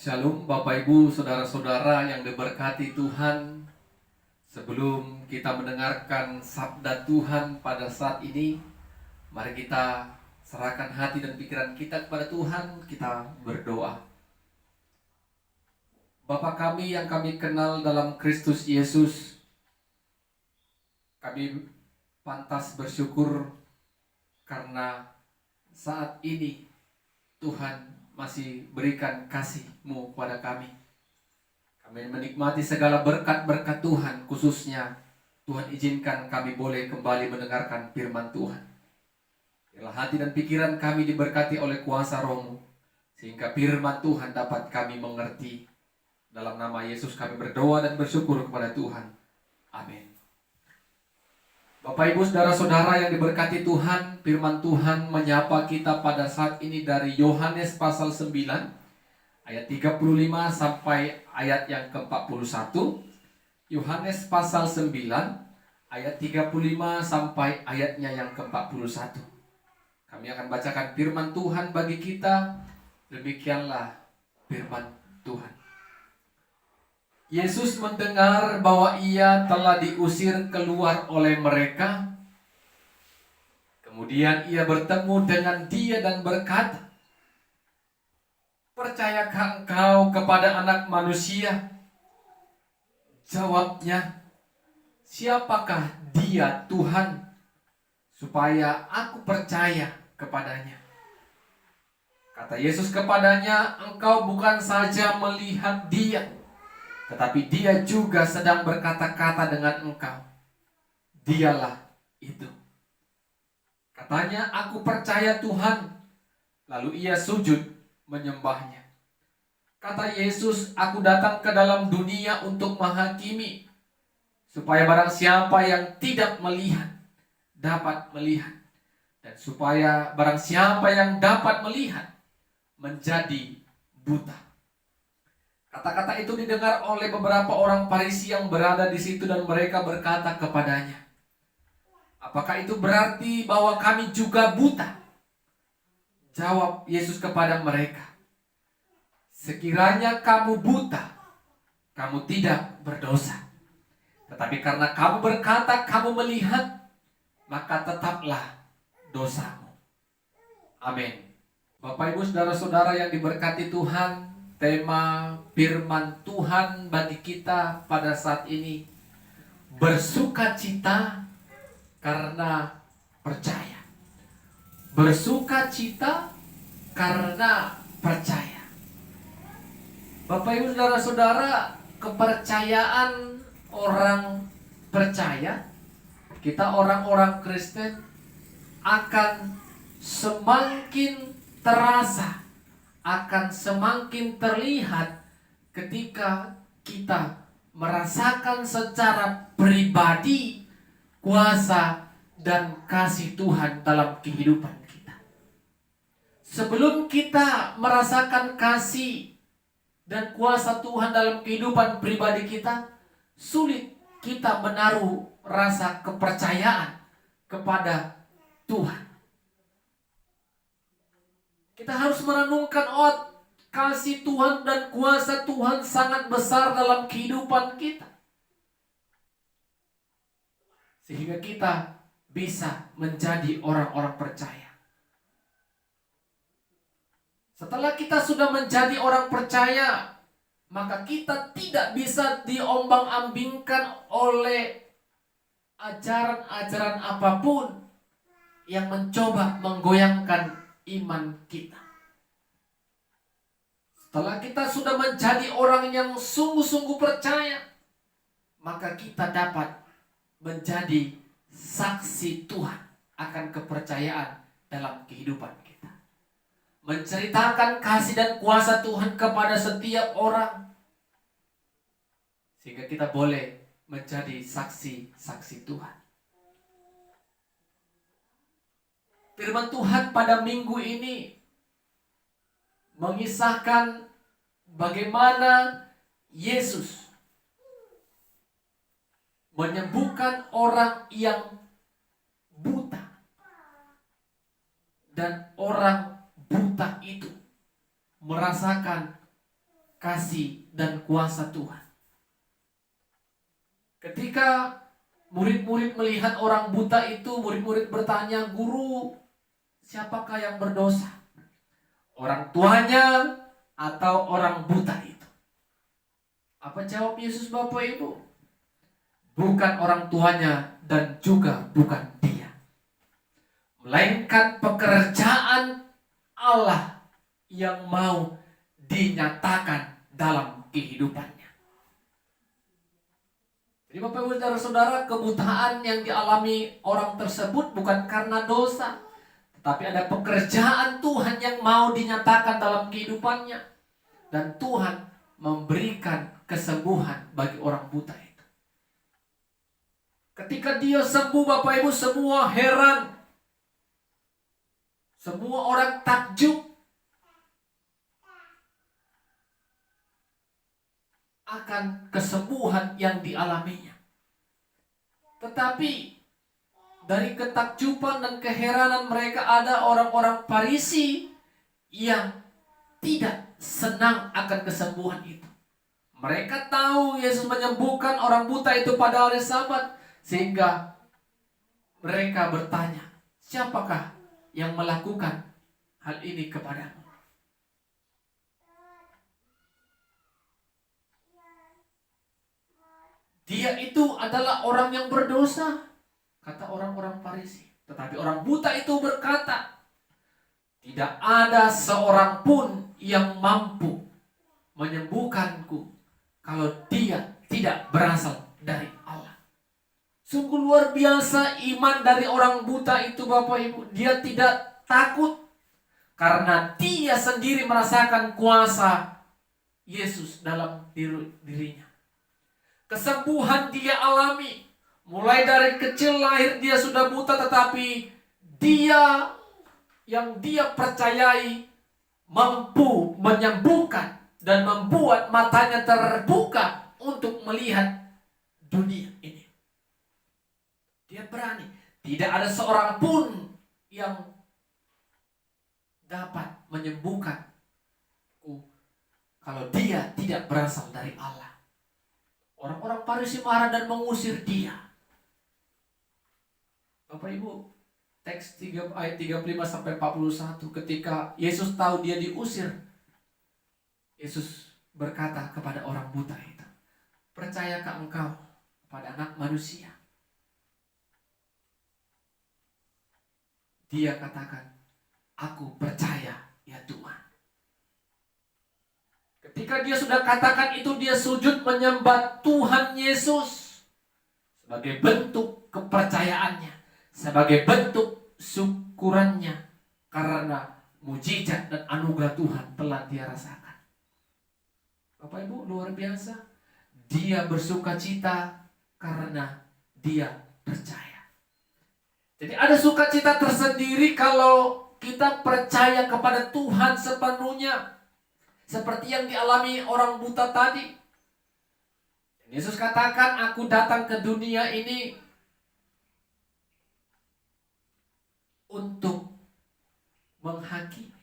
Shalom Bapak Ibu, Saudara-saudara yang diberkati Tuhan. Sebelum kita mendengarkan sabda Tuhan pada saat ini, mari kita serahkan hati dan pikiran kita kepada Tuhan. Kita berdoa. Bapa kami yang kami kenal dalam Kristus Yesus, kami pantas bersyukur karena saat ini Tuhan masih berikan kasih-Mu kepada kami. Kami menikmati segala berkat-berkat Tuhan, khususnya Tuhan izinkan kami boleh kembali mendengarkan firman Tuhan. Biarlah hati dan pikiran kami diberkati oleh kuasa Roh-Mu, sehingga firman Tuhan dapat kami mengerti. Dalam nama Yesus kami berdoa dan bersyukur kepada Tuhan. Amin. Bapak Ibu saudara-saudara yang diberkati Tuhan, firman Tuhan menyapa kita pada saat ini dari Yohanes pasal 9 ayat 35 sampai ayat yang ke-41. Yohanes pasal 9 ayat 35 sampai ayatnya yang ke-41. Kami akan bacakan firman Tuhan bagi kita. Demikianlah firman Tuhan. Yesus mendengar bahwa ia telah diusir keluar oleh mereka. Kemudian ia bertemu dengan dia dan berkata, "Percayakah engkau kepada Anak Manusia?" Jawabnya, "Siapakah dia, Tuhan, supaya aku percaya kepadanya?" Kata Yesus kepadanya, "Engkau bukan saja melihat dia, tetapi dia juga sedang berkata-kata dengan engkau. Dialah itu." Katanya, "Aku percaya Tuhan." Lalu ia sujud menyembahnya. Kata Yesus, "Aku datang ke dalam dunia untuk menghakimi, supaya barang siapa yang tidak melihat, dapat melihat. Dan supaya barang siapa yang dapat melihat, menjadi buta." Kata-kata itu didengar oleh beberapa orang Farisi yang berada di situ dan mereka berkata kepadanya, "Apakah itu berarti bahwa kami juga buta?" Jawab Yesus kepada mereka, "Sekiranya kamu buta, kamu tidak berdosa. Tetapi karena kamu berkata kamu melihat, maka tetaplah dosamu." Amin. Bapak Ibu saudara-saudara yang diberkati Tuhan, tema firman Tuhan bagi kita pada saat ini, bersukacita karena percaya. Bersukacita karena percaya. Bapak Ibu saudara-saudara, kepercayaan orang percaya, kita orang-orang Kristen akan semakin terasa, akan semakin terlihat ketika kita merasakan secara pribadi kuasa dan kasih Tuhan dalam kehidupan kita. Sebelum kita merasakan kasih dan kuasa Tuhan dalam kehidupan pribadi kita, sulit kita menaruh rasa kepercayaan kepada Tuhan. Kita harus merenungkan, kasih Tuhan dan kuasa Tuhan sangat besar dalam kehidupan kita, sehingga kita bisa menjadi orang-orang percaya. Setelah kita sudah menjadi orang percaya, maka kita tidak bisa diombang-ambingkan oleh ajaran-ajaran apapun yang mencoba menggoyangkan iman kita. Setelah kita sudah menjadi orang yang sungguh-sungguh percaya, maka kita dapat menjadi saksi Tuhan akan kepercayaan dalam kehidupan kita. Menceritakan kasih dan kuasa Tuhan kepada setiap orang, sehingga kita boleh menjadi saksi-saksi Tuhan. Firman Tuhan pada minggu ini mengisahkan bagaimana Yesus menyembuhkan orang yang buta, dan orang buta itu merasakan kasih dan kuasa Tuhan. Ketika murid-murid melihat orang buta itu, murid-murid bertanya, "Guru, siapakah yang berdosa? Orang tuanya atau orang buta itu?" Apa jawab Yesus, Bapak Ibu? Bukan orang tuanya dan juga bukan dia, melainkan pekerjaan Allah yang mau dinyatakan dalam kehidupannya. Jadi Bapak Ibu Saudara-saudara, kebutaan yang dialami orang tersebut bukan karena dosa, tetapi ada pekerjaan Tuhan yang mau dinyatakan dalam kehidupannya. Dan Tuhan memberikan kesembuhan bagi orang buta itu. Ketika dia sembuh, Bapak Ibu, semua heran. Semua orang takjub akan kesembuhan yang dialaminya. Tetapi dari ketakjuban dan keheranan mereka, ada orang-orang Farisi yang tidak senang akan kesembuhan itu. Mereka tahu Yesus menyembuhkan orang buta itu pada hari Sabat, sehingga mereka bertanya, "Siapakah yang melakukan hal ini kepadamu?" Dia itu adalah orang yang berdosa, kata orang-orang Farisi. Tetapi orang buta itu berkata, "Tidak ada seorang pun yang mampu menyembuhkanku kalau dia tidak berasal dari Allah." Sungguh luar biasa iman dari orang buta itu, Bapak Ibu. Dia tidak takut karena dia sendiri merasakan kuasa Yesus dalam dirinya. Kesembuhan dia alami. Mulai dari kecil lahir dia sudah buta, tetapi dia yang dia percayai mampu menyembuhkan dan membuat matanya terbuka untuk melihat dunia ini. Dia berani. Tidak ada seorang pun yang dapat menyembuhkanku kalau dia tidak berasal dari Allah. Orang-orang Farisi marah dan mengusir dia. Bapak Ibu, teks 3 ayat 35 sampai 41, ketika Yesus tahu dia diusir, Yesus berkata kepada orang buta itu, "Percayakah engkau pada Anak Manusia?" Dia katakan, "Aku percaya ya Tuhan." Ketika dia sudah katakan itu, dia sujud menyembah Tuhan Yesus sebagai bentuk kepercayaannya, sebagai bentuk syukurannya karena mujizat dan anugerah Tuhan telah dia rasakan. Bapak Ibu, luar biasa. Dia bersuka cita karena dia percaya. Jadi ada sukacita tersendiri kalau kita percaya kepada Tuhan sepenuhnya. Seperti yang dialami orang buta tadi. Yesus katakan, "Aku datang ke dunia ini untuk menghakimi."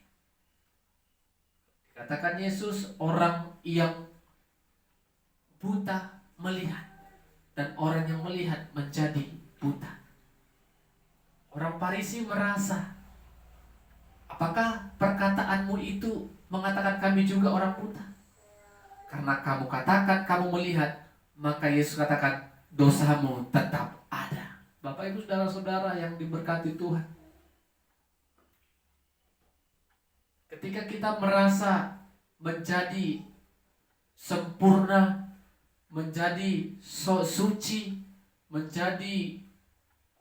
Katakan Yesus, orang yang buta melihat, dan orang yang melihat menjadi buta. Orang Farisi merasa, apakah perkataanmu itu mengatakan kami juga orang buta? Karena kamu katakan kamu melihat, maka Yesus katakan dosamu tetap ada. Bapak Ibu Saudara-saudara yang diberkati Tuhan, ketika kita merasa menjadi sempurna, menjadi suci, menjadi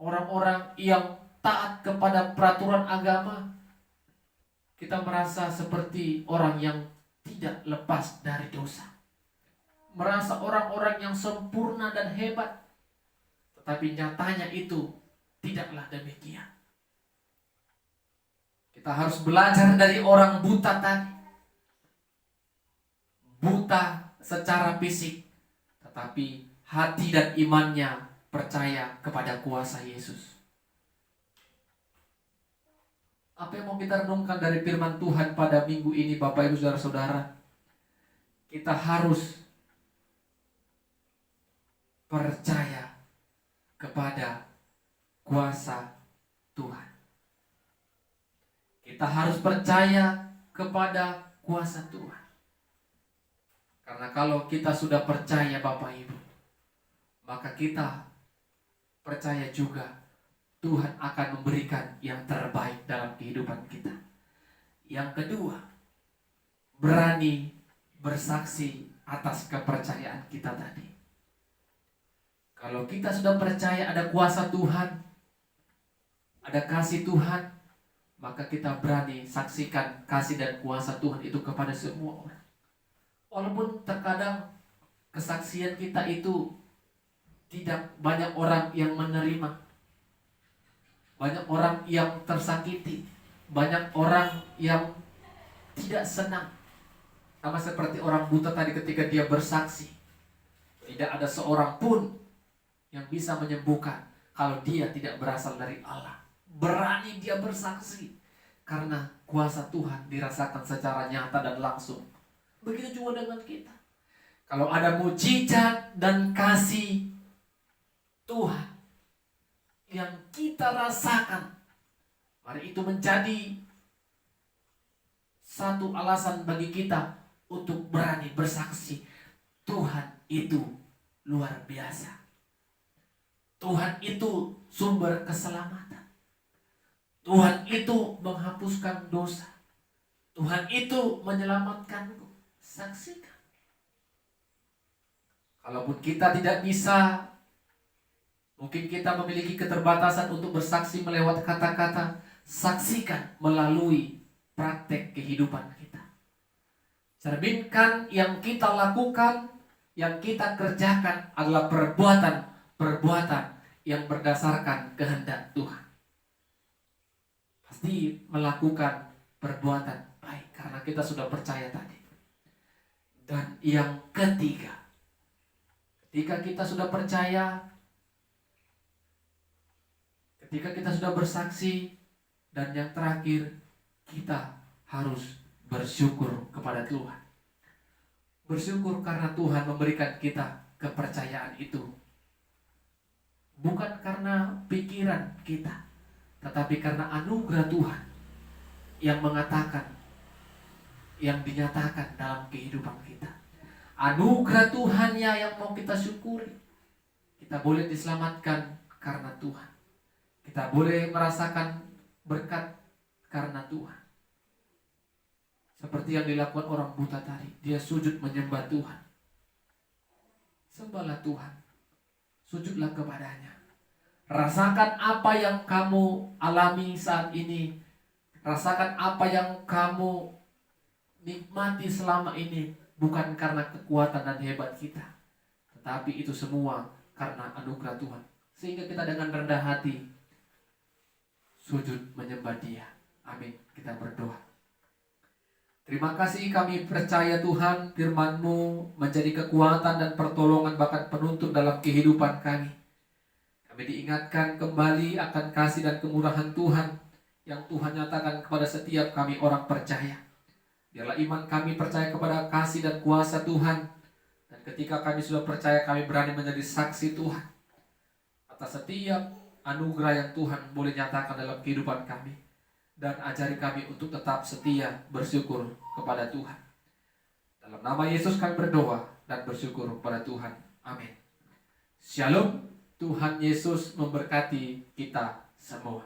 orang-orang yang taat kepada peraturan agama, kita merasa seperti orang yang tidak lepas dari dosa. Merasa orang-orang yang sempurna dan hebat. Tetapi nyatanya itu tidaklah demikian. Kita harus belajar dari orang buta tadi. Buta secara fisik, tetapi hati dan imannya percaya kepada kuasa Yesus. Apa yang mau kita renungkan dari firman Tuhan pada minggu ini, Bapak Ibu Saudara-saudara? kita harus percaya kepada kuasa Tuhan. Kita harus percaya kepada kuasa Tuhan. Karena kalau kita sudah percaya Bapak Ibu, maka kita percaya juga Tuhan akan memberikan yang terbaik dalam kehidupan kita. Yang kedua, berani bersaksi atas kepercayaan kita tadi. Kalau kita sudah percaya ada kuasa Tuhan, ada kasih Tuhan, maka kita berani saksikan kasih dan kuasa Tuhan itu kepada semua orang. Walaupun terkadang kesaksian kita itu tidak banyak orang yang menerima, banyak orang yang tersakiti, banyak orang yang tidak senang. Sama seperti orang buta tadi ketika dia bersaksi, tidak ada seorang pun yang bisa menyembuhkan kalau dia tidak berasal dari Allah. Berani dia bersaksi karena kuasa Tuhan dirasakan secara nyata dan langsung. Begitu juga dengan kita. Kalau ada mujizat dan kasih Tuhan yang kita rasakan, mari itu menjadi satu alasan bagi kita untuk berani bersaksi. Tuhan itu luar biasa. Tuhan itu sumber keselamatan. Tuhan itu menghapuskan dosa. Tuhan itu menyelamatkanku. Saksikan. Kalaupun kita tidak bisa, mungkin kita memiliki keterbatasan untuk bersaksi melewat kata-kata, saksikan melalui praktek kehidupan kita. Cerminkan yang kita lakukan, yang kita kerjakan adalah perbuatan yang berdasarkan kehendak Tuhan. Pasti melakukan perbuatan baik karena kita sudah percaya tadi. Dan yang ketiga, ketika kita sudah percaya, ketika kita sudah bersaksi, dan yang terakhir, kita harus bersyukur kepada Tuhan. Bersyukur karena Tuhan memberikan kita kepercayaan itu. Bukan karena pikiran kita, tetapi karena anugerah Tuhan yang mengatakan, yang dinyatakan dalam kehidupan kita. Anugerah Tuhannya yang mau kita syukuri. Kita boleh diselamatkan karena Tuhan. Kita boleh merasakan berkat karena Tuhan. Seperti yang dilakukan orang buta tadi, dia sujud menyembah Tuhan. Sembahlah Tuhan, sujudlah kepadanya. Rasakan apa yang kamu alami saat ini. Rasakan apa yang kamu nikmati selama ini. Bukan karena kekuatan dan hebat kita, tetapi itu semua karena anugerah Tuhan. Sehingga kita dengan rendah hati sujud menyembah Dia. Amin. Kita berdoa. Terima kasih, kami percaya Tuhan, firman-Mu menjadi kekuatan dan pertolongan bahkan penuntun dalam kehidupan kami. Kami diingatkan kembali akan kasih dan kemurahan Tuhan yang Tuhan nyatakan kepada setiap kami orang percaya. Biarlah iman kami percaya kepada kasih dan kuasa Tuhan. Dan ketika kami sudah percaya, kami berani menjadi saksi Tuhan atas setiap anugerah yang Tuhan boleh nyatakan dalam kehidupan kami. Dan ajari kami untuk tetap setia bersyukur kepada Tuhan. Dalam nama Yesus kami berdoa dan bersyukur kepada Tuhan. Amin. Shalom. Tuhan Yesus memberkati kita semua.